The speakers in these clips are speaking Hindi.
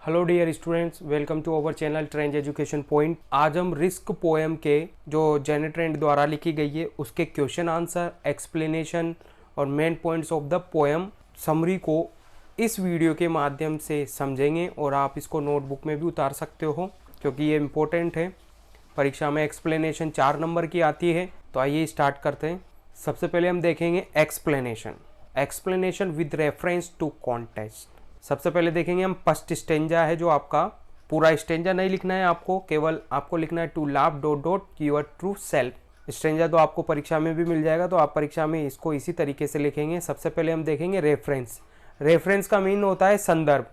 Hello dear students, welcome to our channel trend education point. आज हम रिस्क पोएम के जो जेने ट्रेंड द्वारा लिखी गई है उसके क्वेश्चन आंसर, एक्सप्लेनेशन और main points of the poem summary को इस वीडियो के माध्यम से समझेंगे और आप इसको नोटबुक में भी उतार सकते हो क्योंकि ये इम्पोर्टेंट है। परीक्षा में एक्सप्लेनेशन 4 नंबर की आती है। तो आइए स्टार्ट करते हैं। सबसे पहले हम देखेंगे explanation with reference to context. सबसे पहले देखेंगे हम फर्स्ट स्टेंजा है, जो आपका पूरा स्टेंजा नहीं लिखना है आपको, केवल आपको लिखना है टू लाव dot dot your true self. Stanza तो आपको परीक्षा में भी मिल जाएगा, तो आप परीक्षा में इसको इसी तरीके से लिखेंगे। सबसे पहले हम देखेंगे रेफरेंस का मीन होता है संदर्भ।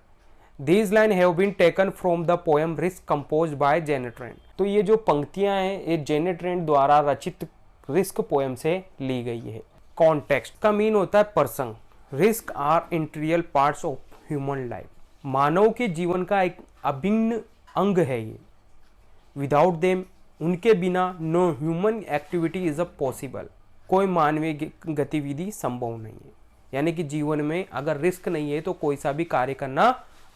These line have been taken from the poem risk compose by Jane Trend. तो ये जो पंक्तियां हैं ये जेने ट्रेंड द्वारा रचित रिस्क पोएम से ली गई है। कॉन्टेक्स्ट का मीन होता है प्रसंग। Risk are integral parts of human life. मानव के जीवन का एक अभिन्न अंग है ये। विदाउट देम, उनके बिना no human activity is a possible. कोई मानवीय गतिविधि संभव नहीं है। यानी कि जीवन में अगर रिस्क नहीं है तो कोई सा भी कार्य करना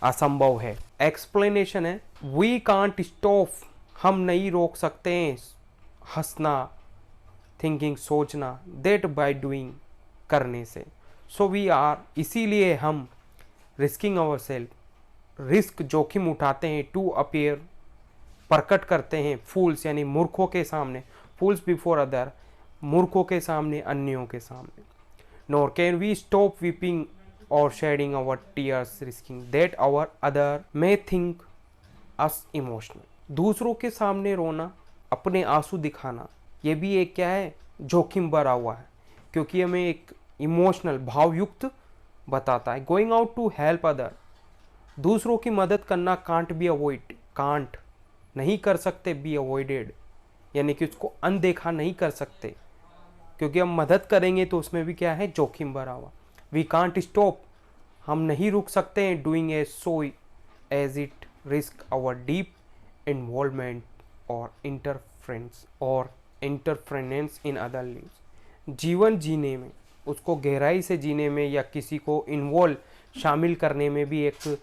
असंभव है। एक्सप्लेनेशन है वी कांट स्टॉप, हम नहीं रोक सकते हैं हंसना, थिंकिंग सोचना, दैट बाय डूइंग करने से। सो वी आर, इसीलिए हम रिस्किंग आवर सेल्फ, रिस्क जोखिम उठाते हैं, टू अपीयर प्रकट करते हैं, फूल्स यानी मूर्खों के सामने, फूल्स बिफोर अदर, मूर्खों के सामने, अन्यों के सामने। Nor can we stop weeping और shedding our tears risking that our other may think us emotional. दूसरों के सामने रोना, अपने आंसू दिखाना, ये भी एक क्या है, जोखिम भरा हुआ है, क्योंकि हमें एक इमोशनल भावयुक्त बताता है। Going out to help other, दूसरों की मदद करना, कांट बी अवॉइड, कांट नहीं कर सकते, बी अवॉइडेड यानी कि उसको अनदेखा नहीं कर सकते, क्योंकि हम मदद करेंगे तो उसमें भी क्या है, जोखिम भरा हुआ। वी कांट स्टॉप, हम नहीं रुक सकते हैं, doing a so as it risk our deep involvement और इंटरफ्रेंस इन अदर लिव्स। जीवन जीने में, उसको गहराई से जीने में या किसी को इन्वॉल्व शामिल करने में भी एक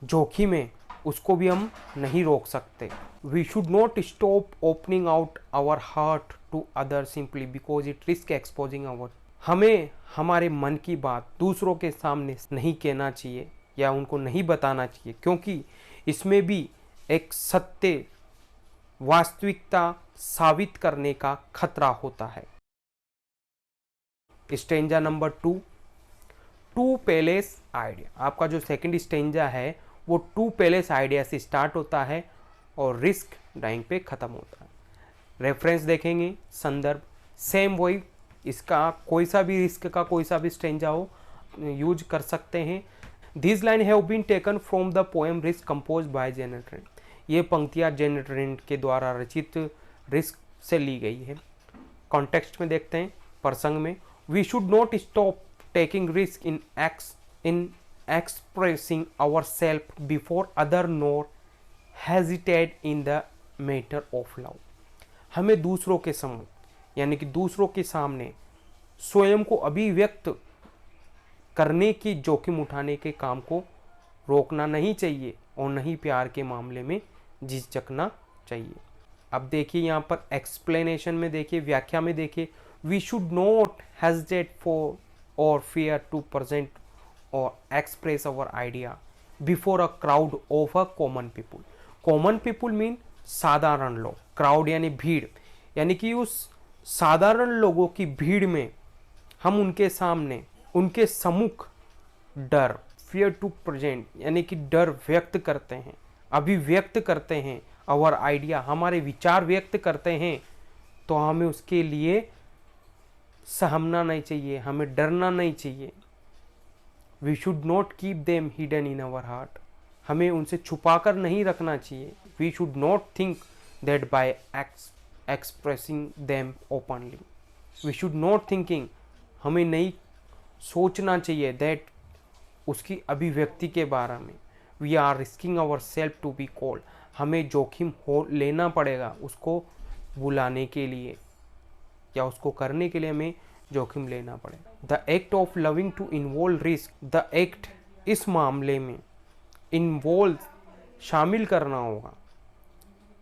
जोखिम है, उसको भी हम नहीं रोक सकते। We should not stop opening out our heart to other simply because it risk exposing our. हमें हमारे मन की बात दूसरों के सामने नहीं कहना चाहिए या उनको नहीं बताना चाहिए, क्योंकि इसमें भी एक सत्य वास्तविकता साबित करने का खतरा होता है। Stanza number 2 palace idea. आपका जो सेकंड स्टेंजा है वो 2 पैलेस आइडिया से स्टार्ट होता है और रिस्क डाइंग पे खत्म होता है। रेफरेंस देखेंगे, संदर्भ सेम वही, इसका कोई सा भी रिस्क का कोई सा भी स्टेंजा हो यूज कर सकते हैं। This line have been taken from the poem risk compose by Jane Trend. ये पंक्तियां जेने ट्रेंड के द्वारा रचित रिस्क से ली गई है। कॉन्टेक्स्ट में देखते हैं, प्रसंग में, we should not stop taking risk in expressing ourselves before other nor hesitate in the matter of love। हमें दूसरों के सम्मुख यानी कि दूसरों के सामने स्वयं को अभिव्यक्त करने की, जोखिम उठाने के काम को रोकना नहीं चाहिए और नहीं प्यार के मामले में झिझकना चाहिए। अब देखिए यहाँ पर एक्सप्लेनेशन में देखिए, व्याख्या में देखिए, we should not hesitate for or fear to present or express our idea before a crowd of a common people। common people mean साधारण लोग, crowd यानी भीड़, यानी कि उस साधारण लोगों की भीड़ में हम उनके सामने, उनके सम्मुख डर, fear to present यानी कि डर व्यक्त करते हैं, अभिव्यक्त करते हैं, our idea हमारे विचार व्यक्त करते हैं, तो हमें उसके लिए सहमना नहीं चाहिए, हमें डरना नहीं चाहिए। We should not keep them hidden in our heart, हमें उनसे छुपा कर नहीं रखना चाहिए। We should not think that by expressing them openly. We should not thinking, हमें नहीं सोचना चाहिए दैट उसकी अभिव्यक्ति के बारे में। We are risking our self to be called, हमें जोखिम हो लेना पड़ेगा उसको बुलाने के लिए या उसको करने के लिए हमें जोखिम लेना पड़ेगा। The act of loving to involve risk, the act इस मामले में इन्वॉल्व शामिल करना होगा।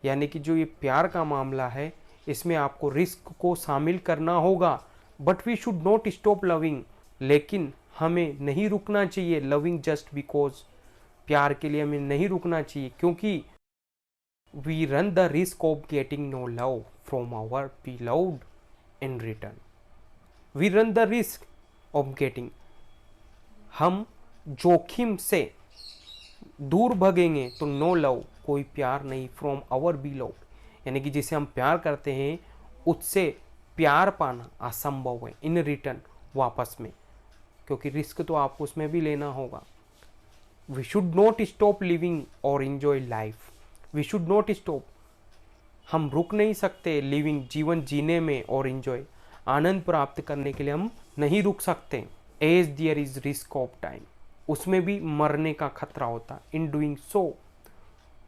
यानी कि जो ये प्यार का मामला है इसमें आपको रिस्क को शामिल करना होगा। But we should not stop loving, लेकिन हमें नहीं रुकना चाहिए लविंग जस्ट बिकॉज। प्यार के लिए हमें नहीं रुकना चाहिए क्योंकि we run the risk of getting no love from our beloved in return. We run the risk of getting, हम जोखिम से दूर भगेंगे तो नो लव, कोई प्यार नहीं, फ्रॉम आवर बिलव्ड, यानी कि जिसे हम प्यार करते हैं उससे प्यार पाना असंभव है इन रिटर्न, वापस में, क्योंकि रिस्क तो आपको उसमें भी लेना होगा। We should not stop living और enjoy life. We should not stop, हम रुक नहीं सकते लिविंग, जीवन जीने में, और इंजॉय, आनंद प्राप्त करने के लिए हम नहीं रुक सकते। As there is risk of time, उसमें भी मरने का खतरा होता है। इन डूइंग सो,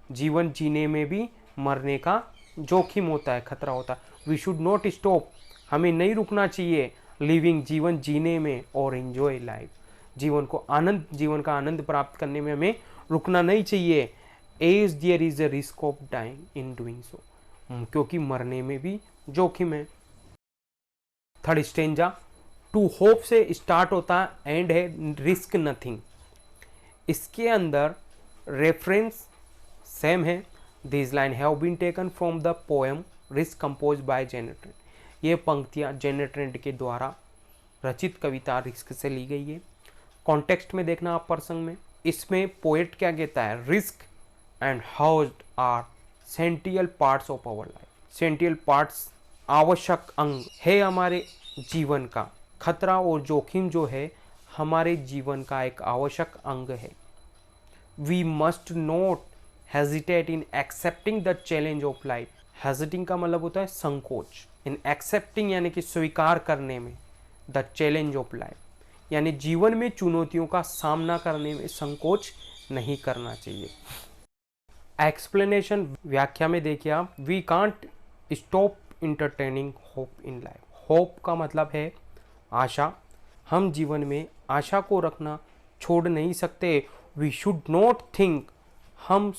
जीवन जीने में भी मरने का जोखिम होता है, खतरा होता है। वी शुड नॉट स्टॉप, हमें नहीं रुकना चाहिए लिविंग, जीवन जीने में, और एंजॉय लाइफ, जीवन का आनंद प्राप्त करने में हमें रुकना नहीं चाहिए। As there is a risk of dying in doing so, क्योंकि मरने में भी जोखिम है। थर्ड स्टेंजा, टू होप से स्टार्ट होता है, एंड है रिस्क नथिंग। इसके अंदर रेफरेंस सेम है। This line have been taken from the poem risk compose by Jane Trent. ये पंक्तियां जेने ट्रेंट के द्वारा रचित कविता रिस्क से ली गई है। कॉन्टेक्स्ट में देखना आप प्रसंग में, इसमें पोएट क्या कहता है, risk and how are central parts of our life. Central parts आवश्यक अंग है हमारे जीवन का। खतरा और जोखिम जो है हमारे जीवन का एक आवश्यक अंग है। We must not hesitate in accepting the challenge of life. Hesitating का मतलब होता है संकोच। इन एक्सेप्टिंग यानी कि स्वीकार करने में, द चैलेंज ऑफ लाइफ यानी जीवन में चुनौतियों का सामना करने में संकोच नहीं करना चाहिए। एक्सप्लेनेशन व्याख्या में देखिए आप, we can't stop entertaining hope in life. Hope का मतलब है आशा। हम जीवन में आशा को रखना छोड़ नहीं सकते। वी शुड नॉट थिंक, हमें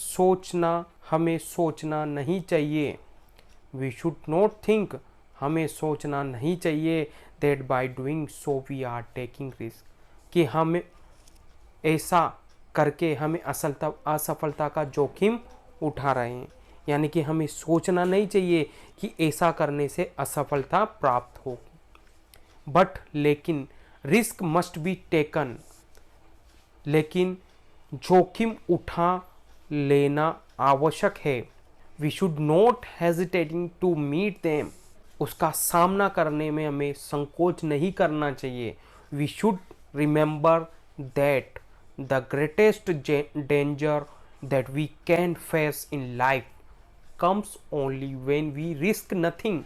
सोचना नहीं चाहिए। वी शुड नॉट थिंक, हमें सोचना नहीं चाहिए that by doing so we are taking risk, कि हम ऐसा करके हमें असफलता का जोखिम उठा रहे हैं। यानी कि हमें सोचना नहीं चाहिए कि ऐसा करने से असफलता प्राप्त हो। बट लेकिन रिस्क मस्ट बी टेकन, लेकिन जोखिम उठा लेना आवश्यक है। We should not hesitating to meet them, उसका सामना करने में हमें संकोच नहीं करना चाहिए। We should remember that the greatest danger that we can face in life comes only when we risk nothing.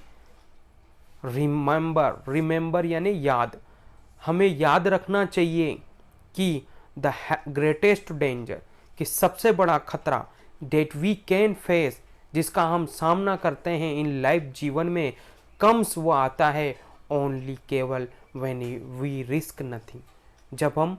Remember यानी याद, हमें याद रखना चाहिए कि द ग्रेटेस्ट डेंजर, कि सबसे बड़ा खतरा, डेट वी कैन फेस, जिसका हम सामना करते हैं इन लाइफ जीवन में, कम्स वो आता है ओनली केवल व्हेन वी रिस्क नथिंग, जब हम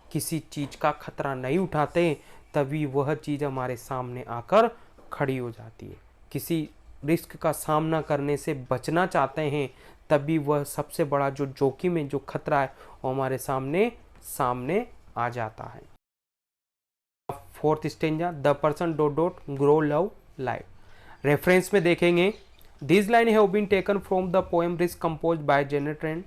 किसी चीज़ का खतरा नहीं उठाते तभी वह चीज़ हमारे सामने आकर खड़ी हो जाती है। किसी रिस्क का सामना करने से बचना चाहते हैं तभी वह सबसे बड़ा जो जोखिम है, जो खतरा है, वो हमारे सामने आ जाता है। Fourth stanza, the person dot dot grow love life. Reference में देखेंगे, this line have been taken from the poem risk compose by Jane Trent.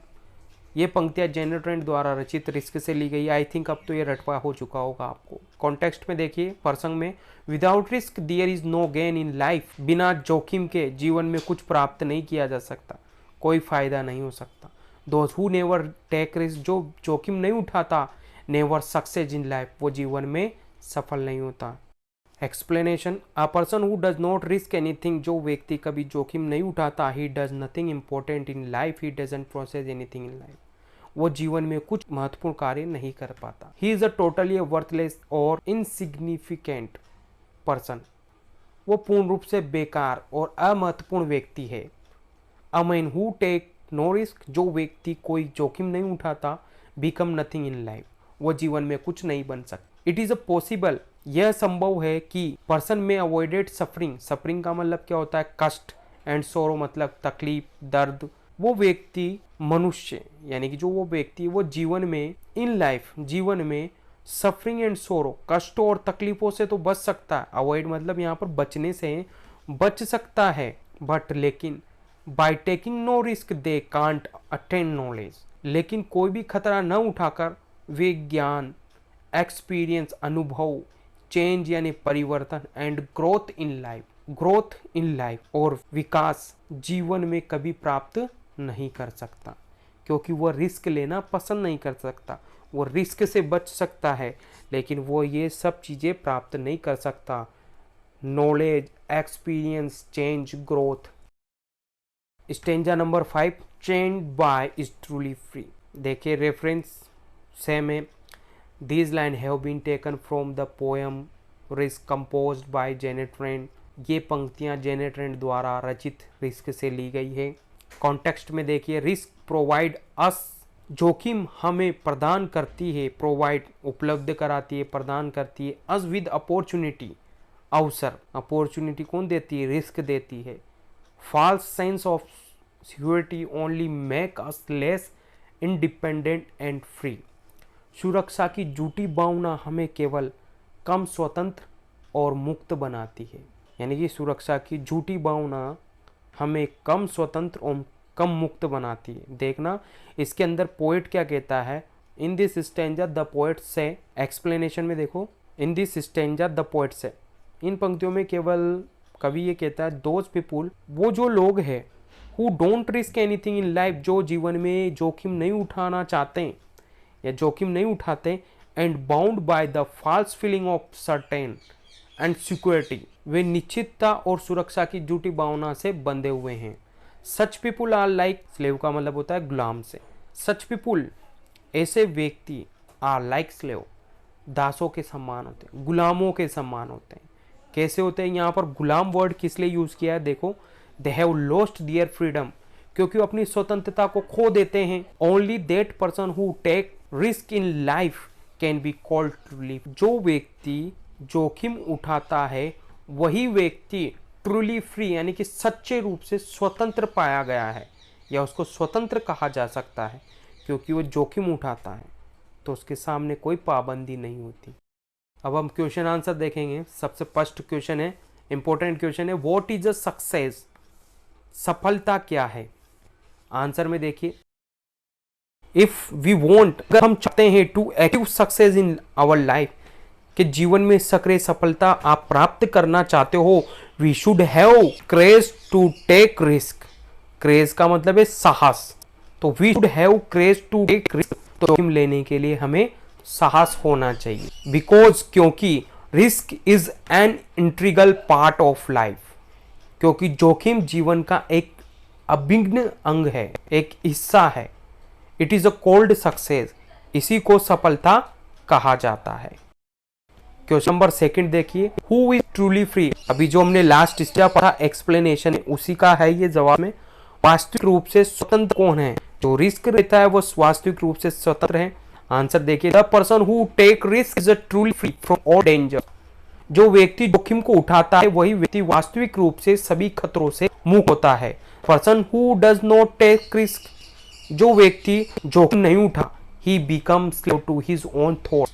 ये पंक्तियां जेने ट्रेंट द्वारा रचित रिस्क से ली गई। आई थिंक अब तो ये रटवा हो चुका होगा आपको। कॉन्टेक्स्ट में देखिए, प्रसंग में, without risk there is no gain in life. बिना जोखिम के जीवन में कुछ प्राप्त नहीं किया जा सकता, कोई फायदा नहीं हो सकता। Those who never take risk, जो जोखिम नहीं उठाता, नेवर सक्सेस इन लाइफ, वो जीवन में सफल नहीं होता। Explanation, a person who does not risk anything, जो व्यक्ति कभी जोखिम नहीं उठाता, he does nothing important in life, he doesn't process anything in life, वो जीवन में कुछ महत्वपूर्ण कार्य नहीं कर पाता। He is a totally worthless और इनसिग्निफिकेंट पर्सन, वो पूर्ण रूप से बेकार और अमहत्वपूर्ण व्यक्ति है। A man who take no risk, जो व्यक्ति कोई जोखिम नहीं उठाता, बिकम नथिंग इन लाइफ, वो जीवन में कुछ नहीं बन सकता। इट इज अ पॉसिबल यह संभव है कि पर्सन में अवॉइडेड सफरिंग, सफरिंग का मतलब क्या होता है, कष्ट, एंड सोरो मतलब तकलीफ, दर्द। वो व्यक्ति मनुष्य यानी कि जो वो व्यक्ति वो जीवन में, इन लाइफ जीवन में सफरिंग एंड सोरो, कष्टों और तकलीफों से तो बच सकता है। अवॉइड मतलब यहाँ पर बचने से बच सकता है, बट लेकिन by taking no risk they can't attain knowledge, लेकिन कोई भी खतरा न उठाकर वे ज्ञान, एक्सपीरियंस अनुभव, चेंज यानी परिवर्तन, एंड ग्रोथ इन लाइफ और विकास जीवन में कभी प्राप्त नहीं कर सकता, क्योंकि वह रिस्क लेना पसंद नहीं कर सकता। वो रिस्क से बच सकता है लेकिन वो ये सब चीज़ें प्राप्त नहीं कर सकता, knowledge, experience, change, growth. Stanza number 5, change bye is truly free. देखिए रेफरेंस सेम है। These lines have been taken from the poem Risk composed by Janet Rand। ये पंक्तियाँ जेनेट रैंड द्वारा रचित रिस्क से ली गई है। कॉन्टेक्स्ट में देखिए, रिस्क प्रोवाइड अस, जोखिम हमें प्रदान करती है, प्रोवाइड उपलब्ध कराती है, प्रदान करती है, अस विद अपॉर्चुनिटी, अवसर, अपॉर्चुनिटी कौन देती है, रिस्क देती है। False sense of security only make us less independent and free. सुरक्षा की झूठी भावना हमें केवल कम स्वतंत्र और मुक्त बनाती है, यानी कि सुरक्षा की झूठी भावना हमें कम स्वतंत्र और कम मुक्त बनाती है। देखना इसके अंदर पोएट क्या कहता है, in this stanza the poet से, एक्सप्लेनेशन में देखो, in this stanza the poet से, इन पंक्तियों में केवल कवि ये कहता है, दोज पीपुल, वो जो लोग हैं, who don't risk anything in life, जो जीवन में जोखिम नहीं उठाना चाहते हैं या जोखिम नहीं उठाते, and bound by the false feeling of certain and security, वे निश्चितता और सुरक्षा की झूठी भावना से बंधे हुए हैं। सच पीपुल आर लाइक स्लेव का मतलब होता है गुलाम से। सच पीपुल, ऐसे व्यक्ति, आर लाइक स्लेव, दासों के समान होते हैं, गुलामों के समान होते हैं। कैसे होते हैं, यहाँ पर गुलाम वर्ड किस लिए यूज किया है, देखो, they have lost their freedom, क्योंकि वो अपनी स्वतंत्रता को खो देते हैं। Only that person who take risk in life can be called truly, जो व्यक्ति जोखिम उठाता है वही व्यक्ति ट्रूली फ्री यानी कि सच्चे रूप से स्वतंत्र पाया गया है, या उसको स्वतंत्र कहा जा सकता है, क्योंकि वो जोखिम उठाता है तो उसके सामने कोई पाबंदी नहीं होती। अब हम क्वेश्चन आंसर देखेंगे। सबसे फर्स्ट क्वेश्चन है, इंपॉर्टेंट क्वेश्चन है, व्हाट इज अ सक्सेस, सफलता क्या है। आंसर में देखिए, इफ वी वॉन्ट, अगर हम चाहते हैं to achieve success in our life, कि जीवन में सक्रिय सफलता आप प्राप्त करना चाहते हो, we should have craze to take risk. Craze का मतलब है साहस, तो we should have craze to take risk, तो जोखिम लेने के लिए हमें साहस होना चाहिए। बिकॉज, क्योंकि risk is an integral part of life, क्योंकि जोखिम जीवन का एक अभिन्न अंग है, एक हिस्सा है। It is a called success, इसी को सफलता कहा जाता है। क्वेश्चन नंबर सेकंड देखिए, हु इज ट्रूली फ्री। अभी जो हमने लास्ट स्टेप पढ़ा एक्सप्लेनेशन उसी का है ये जवाब में। वास्तविक रूप से स्वतंत्र कौन है, जो रिस्क रहता है वो वास्तविक रूप से स्वतंत्र है। आंसर देखिए, the person who take risk is truly free from all danger, जो व्यक्ति जोखिम को उठाता है वही व्यक्ति वास्तविक रूप से सभी खतरों से मुक्त होता है। Person who does not take risk, जो व्यक्ति जोखिम नहीं उठा, he become slave to his own thoughts,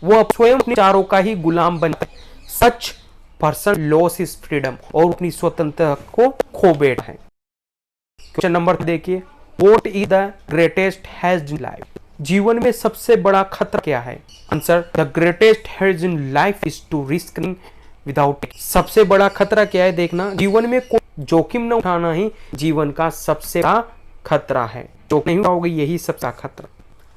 वो स्वयं अपने विचारों का ही गुलाम बनता है। Such person loss his freedom, और अपनी स्वतंत्रता को खो बैठा है। क्वेश्चन नंबर देखिए, व्हाट इज द ग्रेटेस्ट हैज इन लाइफ, जीवन में सबसे बड़ा खतरा क्या है। आंसर, द ग्रेटेस्ट हैज in life is to risking without. सबसे बड़ा खतरा क्या है, देखना, जीवन में कोई जोखिम न उठाना ही जीवन का सबसे बड़ा खतरा है। जोखिम नहीं उठाओगे यही सबसे बड़ा खतरा।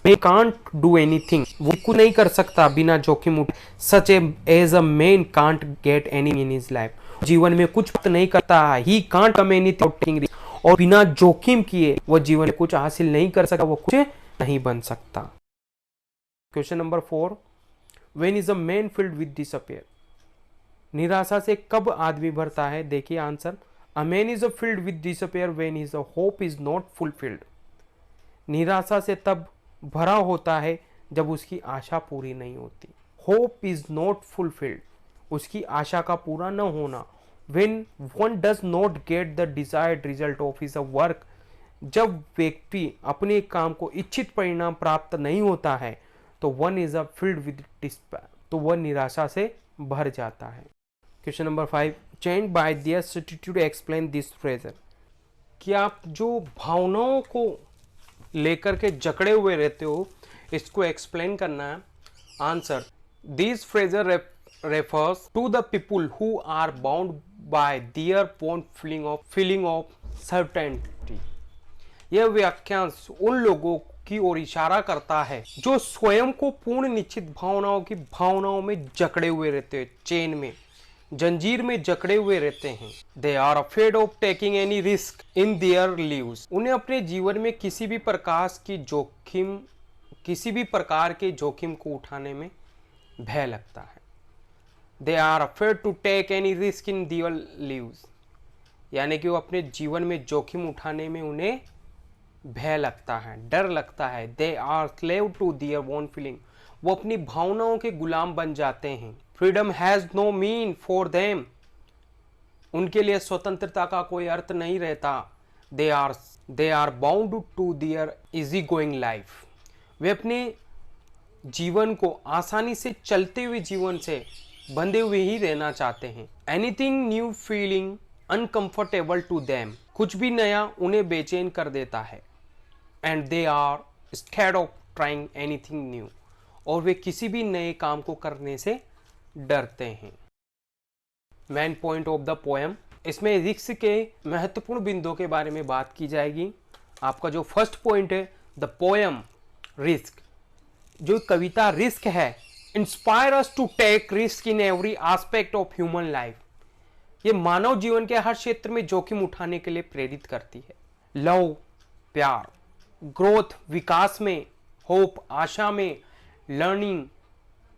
They can't do anything, वो कुछ नहीं कर सकता बिना जोखिम उठाए। Such as a man can't get anything in his life, जीवन में कुछ नहीं करता, he can't come anything without taking risk, और बिना जोखिम किए वो जीवन में कुछ हासिल नहीं कर सकता, वो कुछ नहीं बन सकता। Question number 4, when is a man filled with despair, निराशा से कब आदमी भरता है। देखिए answer, a man is filled with despair when his hope is not fulfilled, निराशा से तब भरा होता है जब उसकी आशा पूरी नहीं होती। होप इज नॉट फुलफिल्ड, उसकी आशा का पूरा न होना, when one does not get the desired result of his work, जब व्यक्ति अपने काम को इच्छित परिणाम प्राप्त नहीं होता है तो one is a filled with despair, तो वह निराशा से भर जाता है। Question number 5, change by their attitude explain this phrase, कि आप जो भावनाओं को लेकर के जकड़े हुए रहते हो इसको एक्सप्लेन करना है। Answer, this Fraser refers to the people who are bound by their own feeling of certainty। यह वाक्यांश उन लोगों की ओर इशारा करता है जो स्वयं को पूर्ण निश्चित भावनाओं में जकड़े हुए रहते हैं, चेन में, जंजीर में जकड़े हुए रहते हैं। They are afraid of taking any risk in their lives, उन्हें अपने जीवन में किसी भी प्रकार के जोखिम को उठाने में भय लगता है। They are afraid to take any risk in their lives, यानी कि वो अपने जीवन में जोखिम उठाने में उन्हें भय लगता है, डर लगता है। They are slave to their own feeling, वो अपनी भावनाओं के गुलाम बन जाते हैं। Freedom has no mean for them, उनके लिए स्वतंत्रता का कोई अर्थ नहीं रहता। They are bound to their easy going life, वे अपने जीवन को आसानी से चलते हुए जीवन से बंधे हुए ही रहना चाहते हैं। Anything new feeling uncomfortable to them, कुछ भी नया उन्हें बेचैन कर देता है। And they are scared of trying anything new, और वे किसी भी नए काम को करने से डरते हैं। Main point of the poem, इसमें रिस्क के महत्वपूर्ण बिंदुओं के बारे में बात की जाएगी। आपका जो फर्स्ट पॉइंट है, द पोएम रिस्क, जो कविता रिस्क है, inspire us to take risk in every aspect of human life, ये मानव जीवन के हर क्षेत्र में जोखिम उठाने के लिए प्रेरित करती है। लव प्यार, ग्रोथ विकास में, होप आशा में, लर्निंग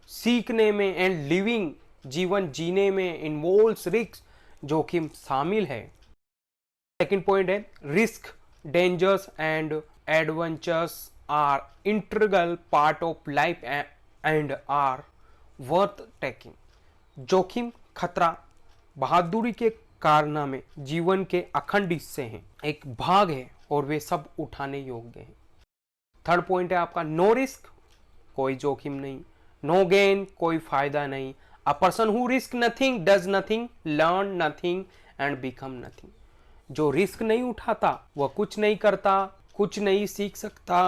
सीखने में, एंड लिविंग जीवन जीने में इन्वॉल्व्स रिस्क, जोखिम शामिल है। सेकंड पॉइंट है, risk dangers and adventures are integral part of life and are worth taking, जोखिम खतरा बहादुरी के कारनामे जीवन के अखंड हिस्से हैं, एक भाग है और वे सब उठाने योग्य हैं। थर्ड पॉइंट है आपका, नो रिस्क, कोई जोखिम नहीं, नो गेन, कोई फायदा नहीं। अ person who risk nothing does nothing, learn nothing and become nothing, जो रिस्क नहीं उठाता वह कुछ नहीं करता, कुछ नहीं सीख सकता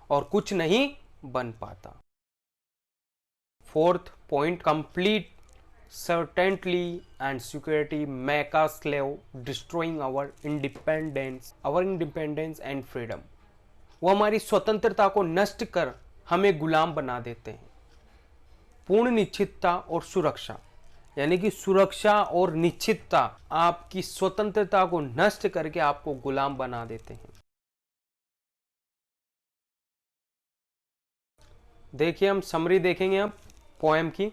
और कुछ नहीं बन पाता। Fourth point, complete certainty and security make us slave, destroying our independence and freedom, वो हमारी स्वतंत्रता को नष्ट कर हमें गुलाम बना देते हैं। पूर्ण निश्चितता और सुरक्षा, यानी कि सुरक्षा और निश्चितता आपकी स्वतंत्रता को नष्ट करके आपको गुलाम बना देते हैं। देखिए, हम समरी देखेंगे अब पोएम की।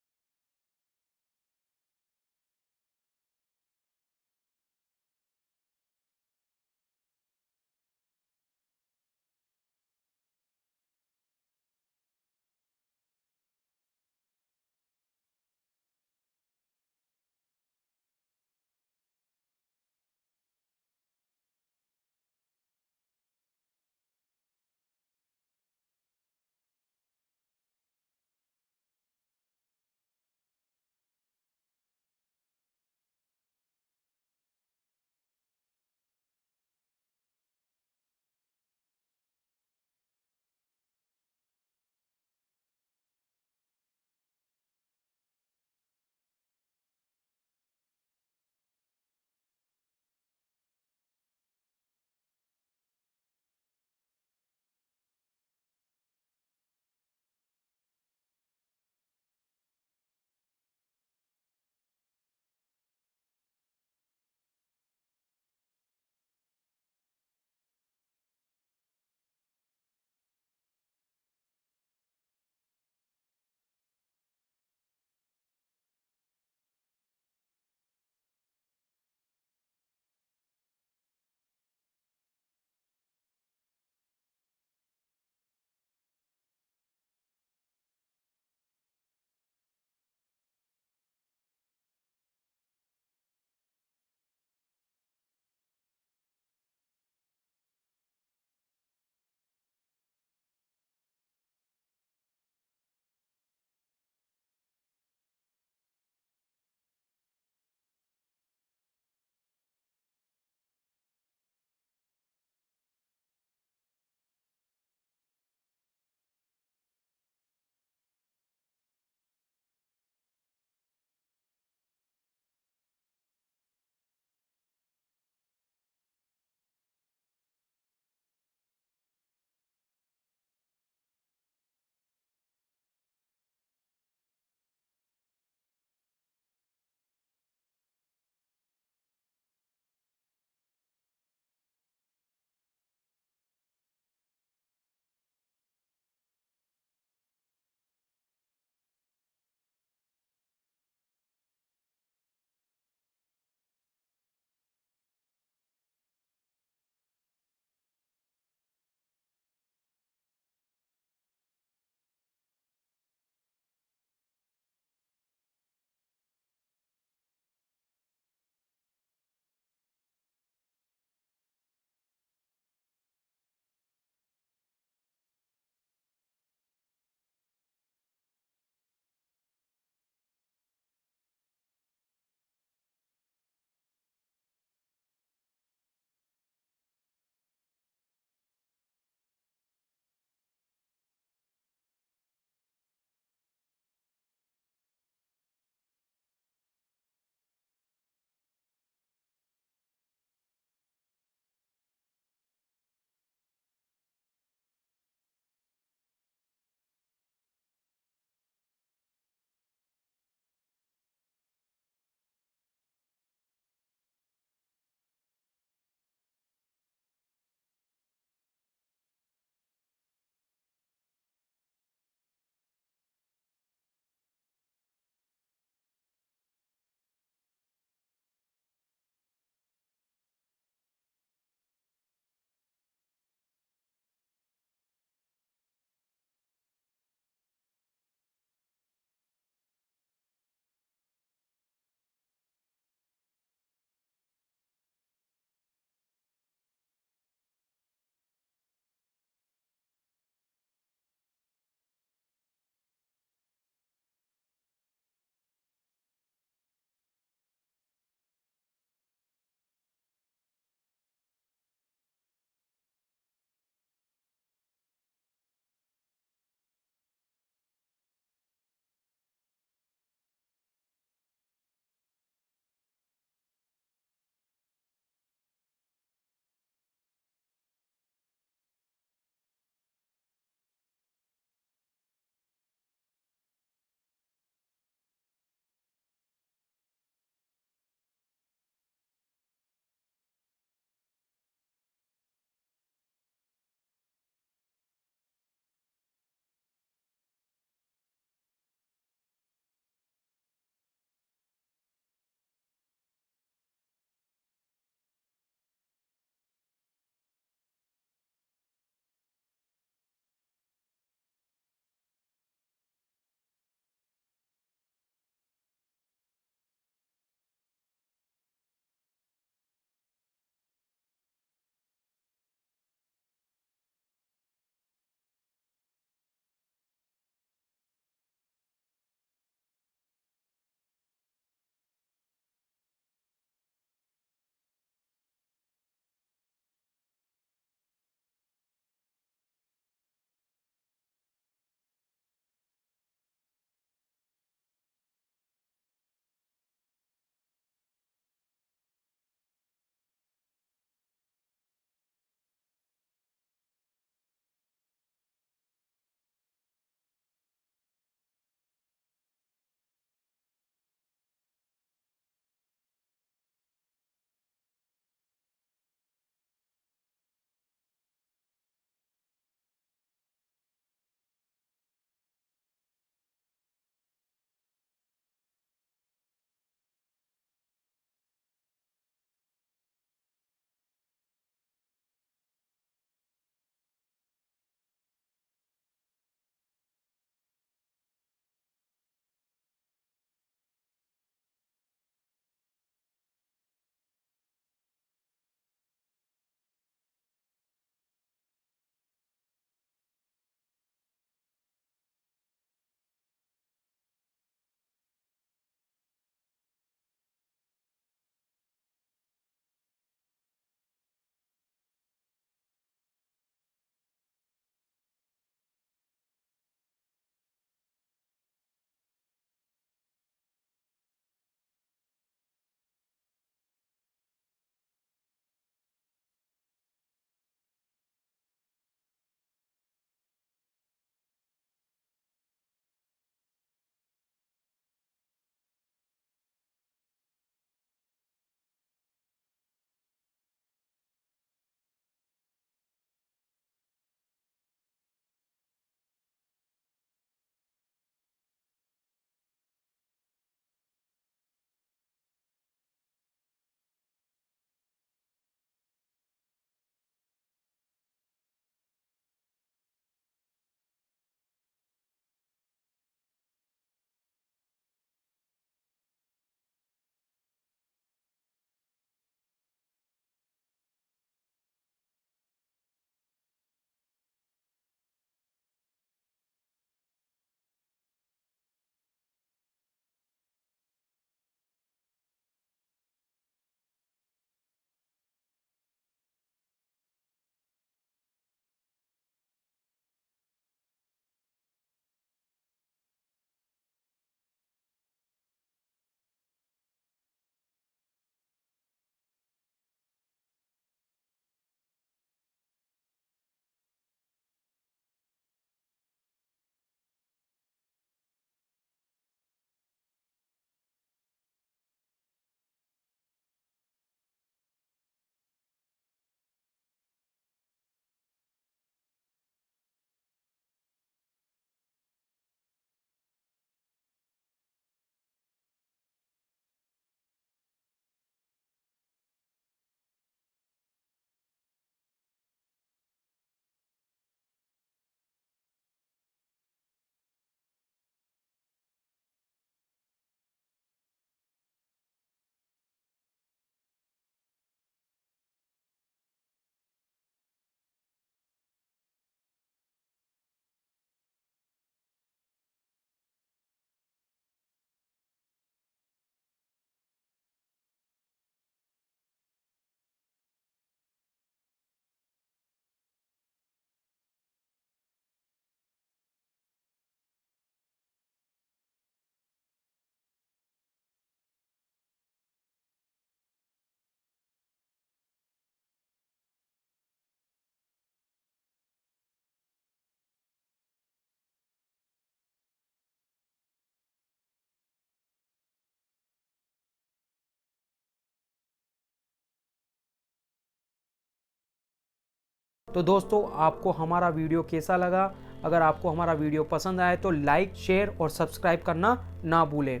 तो दोस्तों आपको हमारा वीडियो कैसा लगा? अगर आपको हमारा वीडियो पसंद आए तो लाइक, शेयर और सब्सक्राइब करना ना भूलें।